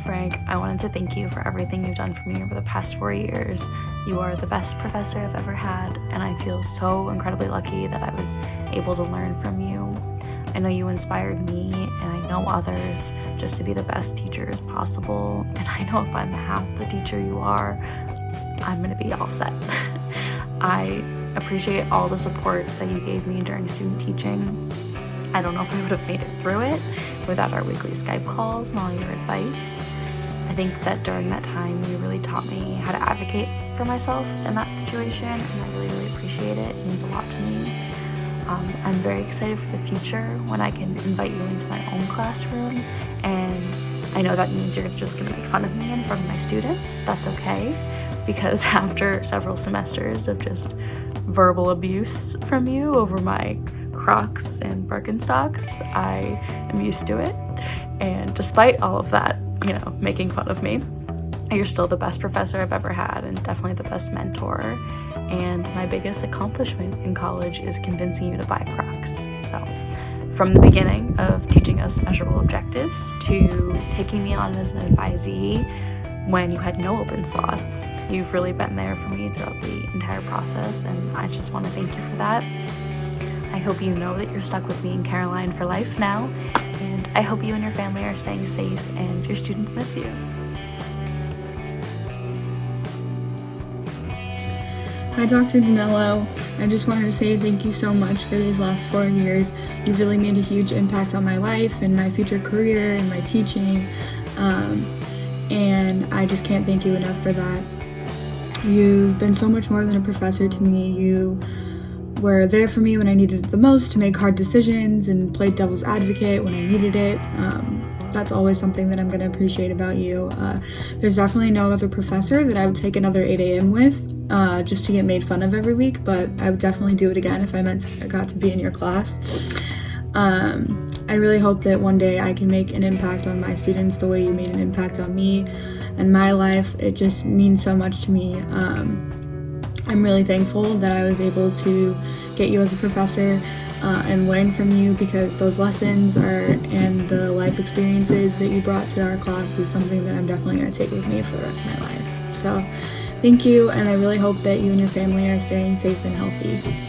Frank, I wanted to thank you for everything you've done for me over the past 4 years. You are the best professor I've ever had, and I feel so incredibly lucky that I was able to learn from you. I know you inspired me, and I know others, just to be the best teachers possible. And I know if I'm half the teacher you are, I'm gonna be all set. I appreciate all the support that you gave me during student teaching. I don't know if I would have made it through it without our weekly Skype calls and all your advice. I think that during that time, you really taught me how to advocate for myself in that situation, and I really, really appreciate it. It means a lot to me. I'm very excited for the future when I can invite you into my own classroom, and I know that means you're just gonna make fun of me in front of my students. That's okay, because after several semesters of just verbal abuse from you over my Crocs and Birkenstocks, I am used to it. And despite all of that, making fun of me, you're still the best professor I've ever had, and definitely the best mentor. And my biggest accomplishment in college is convincing you to buy Crocs. So from the beginning of teaching us measurable objectives to taking me on as an advisee when you had no open slots, you've really been there for me throughout the entire process, and I just want to thank you for that. I hope you know that you're stuck with me and Caroline for life now, and I hope you and your family are staying safe and your students miss you. Hi, Dr. Daniello. I just wanted to say thank you so much for these last 4 years. You've really made a huge impact on my life and my future career and my teaching, and I just can't thank you enough for that. You've been so much more than a professor to me. You were there for me when I needed it the most to make hard decisions and played devil's advocate when I needed it. That's always something that I'm going to appreciate about you. There's definitely no other professor that I would take another 8 a.m. with just to get made fun of every week, but I would definitely do it again if I got to be in your class. I really hope that one day I can make an impact on my students the way you made an impact on me and my life. It just means so much to me. I'm really thankful that I was able to get you as a professor and learn from you, because those lessons and the life experiences that you brought to our class is something that I'm definitely going to take with me for the rest of my life. So thank you, and I really hope that you and your family are staying safe and healthy.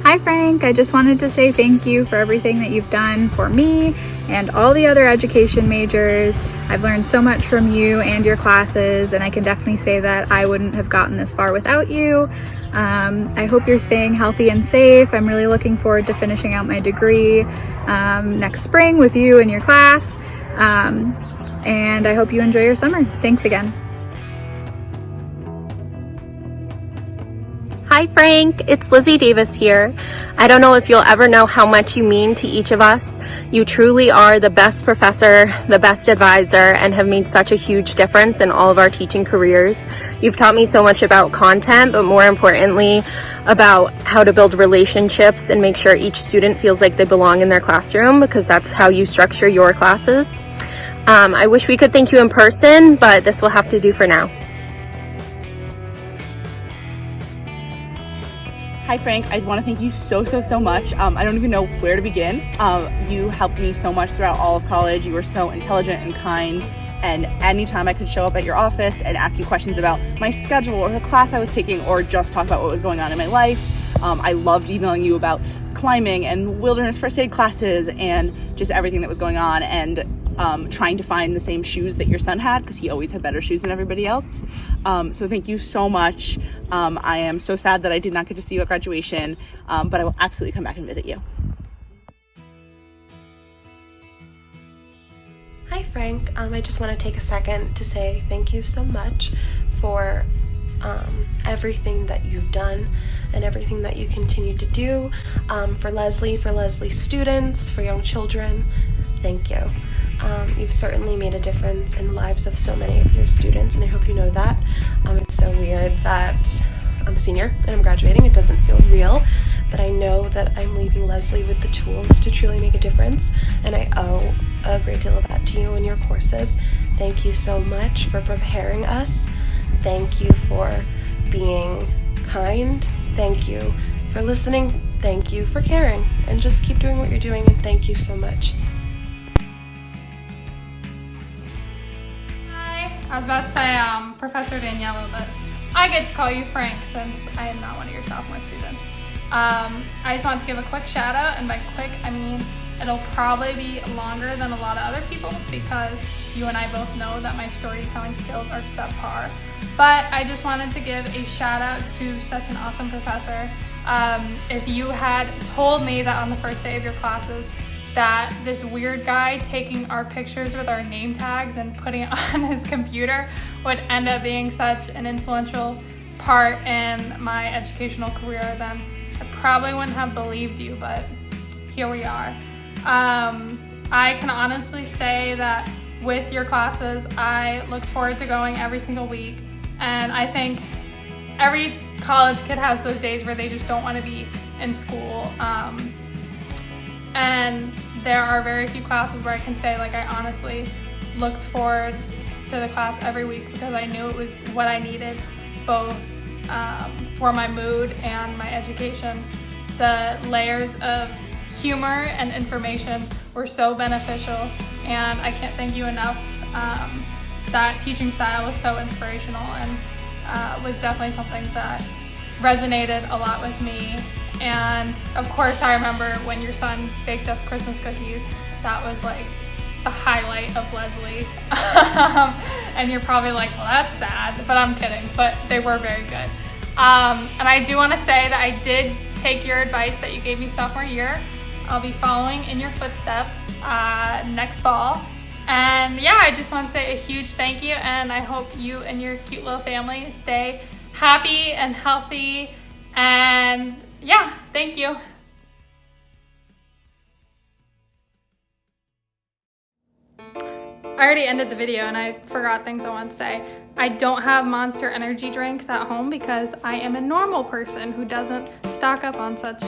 Hi Frank, I just wanted to say thank you for everything that you've done for me and all the other education majors. I've learned so much from you and your classes, and I can definitely say that I wouldn't have gotten this far without you. I hope you're staying healthy and safe. I'm really looking forward to finishing out my degree next spring with you and your class, and I hope you enjoy your summer. Thanks again. Hi Frank, it's Lizzie Davis here. I don't know if you'll ever know how much you mean to each of us. You truly are the best professor, the best advisor, and have made such a huge difference in all of our teaching careers. You've taught me so much about content, but more importantly, about how to build relationships and make sure each student feels like they belong in their classroom, because that's how you structure your classes. I wish we could thank you in person, but this will have to do for now. Hi Frank, I want to thank you so much. I don't even know where to begin. You helped me so much throughout all of college. You were so intelligent and kind, and anytime I could show up at your office and ask you questions about my schedule or the class I was taking, or just talk about what was going on in my life. I loved emailing you about climbing and wilderness first aid classes and just everything that was going on, and trying to find the same shoes that your son had, because he always had better shoes than everybody else. So thank you so much. I am so sad that I did not get to see you at graduation, but I will absolutely come back and visit you. Hi Frank, I just want to take a second to say thank you so much for everything that you've done and everything that you continue to do for Leslie's students, for young children. Thank you. You've certainly made a difference in the lives of so many of your students, and I hope you know that. It's so weird that I'm a senior and I'm graduating. It doesn't feel real, but I know that I'm leaving Leslie with the tools to truly make a difference, and I owe a great deal of that to you and your courses. Thank you so much for preparing us. Thank you for being kind. Thank you for listening. thank you for caring, and just keep doing what you're doing, and thank you so much. Hi, I was about to say Professor Daniello, but I get to call you Frank since I am not one of your sophomore students. I just want to give a quick shout out, and by quick I mean it'll probably be longer than a lot of other people's because you and I both know that my storytelling skills are subpar. But I just wanted to give a shout out to such an awesome professor. If you had told me that on the first day of your classes that this weird guy taking our pictures with our name tags and putting it on his computer would end up being such an influential part in my educational career, then I probably wouldn't have believed you, but here we are. I can honestly say that with your classes, I look forward to going every single week, and I think every college kid has those days where they just don't want to be in school. And there are very few classes where I can say like I honestly looked forward to the class every week because I knew it was what I needed, both for my mood and my education. The layers of humor and information were so beneficial, and I can't thank you enough. That teaching style was so inspirational and was definitely something that resonated a lot with me. And of course I remember when your son baked us Christmas cookies. That was like the highlight of Leslie. And you're probably like, well, that's sad, but I'm kidding, but they were very good. And I do want to say that I did take your advice that you gave me sophomore year. I'll be following in your footsteps next fall. And yeah, I just want to say a huge thank you, and I hope you and your cute little family stay happy and healthy. And yeah, thank you. I already ended the video and I forgot things I want to say. I don't have Monster energy drinks at home because I am a normal person who doesn't stock up on such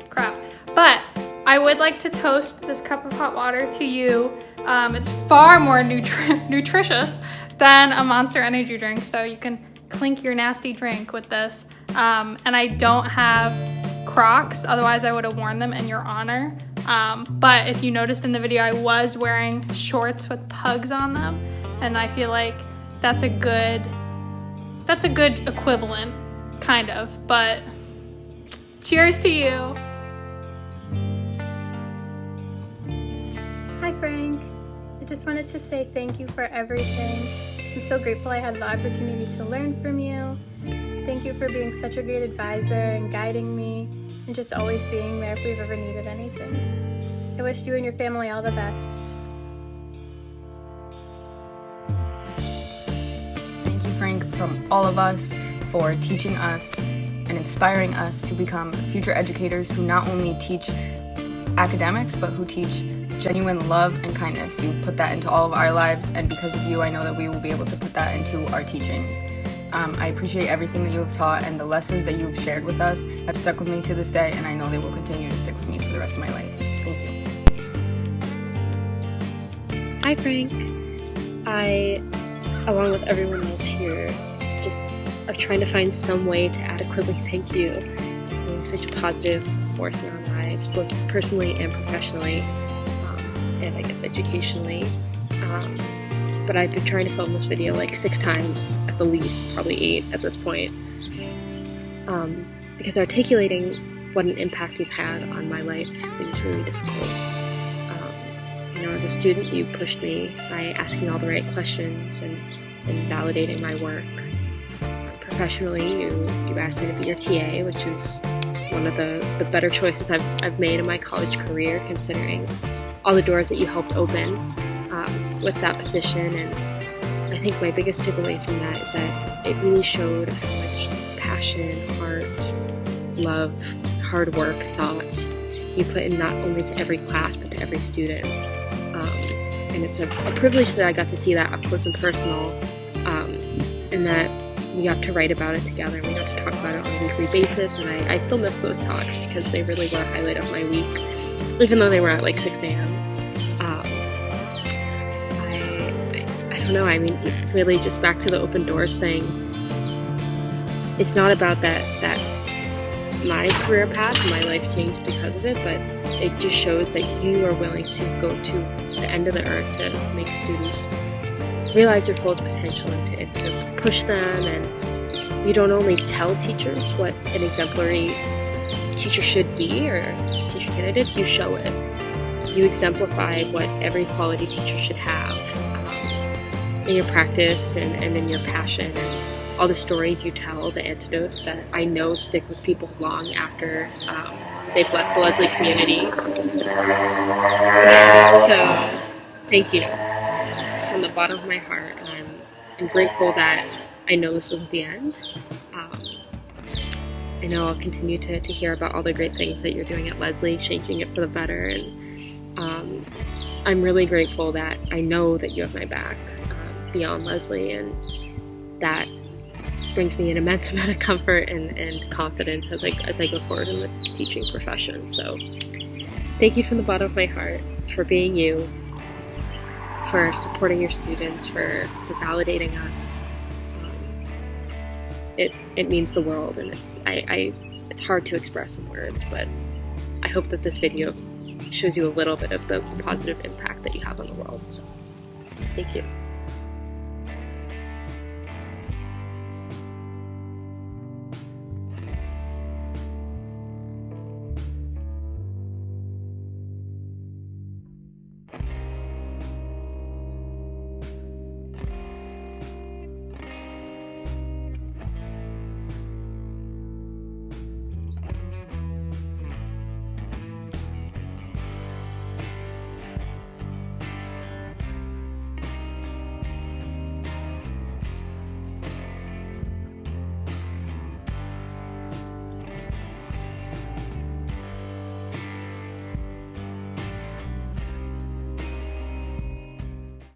crap. But I would like to toast this cup of hot water to you. It's far more nutritious than a Monster energy drink, so you can clink your nasty drink with this. And I don't have Crocs, otherwise I would have worn them in your honor. But if you noticed in the video, I was wearing shorts with pugs on them, and I feel like that's a good equivalent, kind of. But cheers to you. Hi Frank, I just wanted to say thank you for everything. I'm so grateful I had the opportunity to learn from you. Thank you for being such a great advisor and guiding me, and just always being there if we've ever needed anything. I wish you and your family all the best. Thank you, Frank, from all of us for teaching us and inspiring us to become future educators who not only teach academics, but who teach genuine love and kindness. You put that into all of our lives, and because of you, I know that we will be able to put that into our teaching. I appreciate everything that you have taught, and the lessons that you have shared with us have stuck with me to this day, and I know they will continue to stick with me for the rest of my life. Thank you. Hi Frank. I, along with everyone else here, just are trying to find some way to adequately thank you for being such a positive force in our lives, both personally and professionally, and I guess educationally. But I've been trying to film this video like 6 times at the least, probably 8 at this point, because articulating what an impact you've had on my life is really difficult. You know, as a student, you pushed me by asking all the right questions and validating my work. Professionally, you asked me to be your TA, which is one of the better choices I've made in my college career, considering all the doors that you helped open with that position. And I think my biggest takeaway from that is that it really showed how much passion, heart, love, hard work, thought you put in not only to every class but to every student. And it's a privilege that I got to see that up close and personal, and that we got to write about it together, and we got to talk about it on a weekly basis. And I still miss those talks because they really were a highlight of my week, even though they were at like 6 a.m. I don't know, I mean, really just back to the open doors thing. It's not about that my career path, my life changed because of it, but it just shows that you are willing to go to the end of the earth to make students realize their fullest potential and to push them. And you don't only tell teachers what an exemplary teacher should be or teacher candidates, you show it. You exemplify what every quality teacher should have in your practice and in your passion, and all the stories you tell, the anecdotes that I know stick with people long after they've left the Leslie community. So thank you from the bottom of my heart, and I'm grateful that I know this isn't the end. I know I'll continue to hear about all the great things that you're doing at Leslie, shaping it for the better, and I'm really grateful that I know that you have my back beyond Leslie, and that brings me an immense amount of comfort and confidence as I go forward in the teaching profession. So thank you from the bottom of my heart for being you, for supporting your students, for validating us. It means the world, and it's hard to express in words, but I hope that this video shows you a little bit of the positive impact that you have on the world. So, thank you.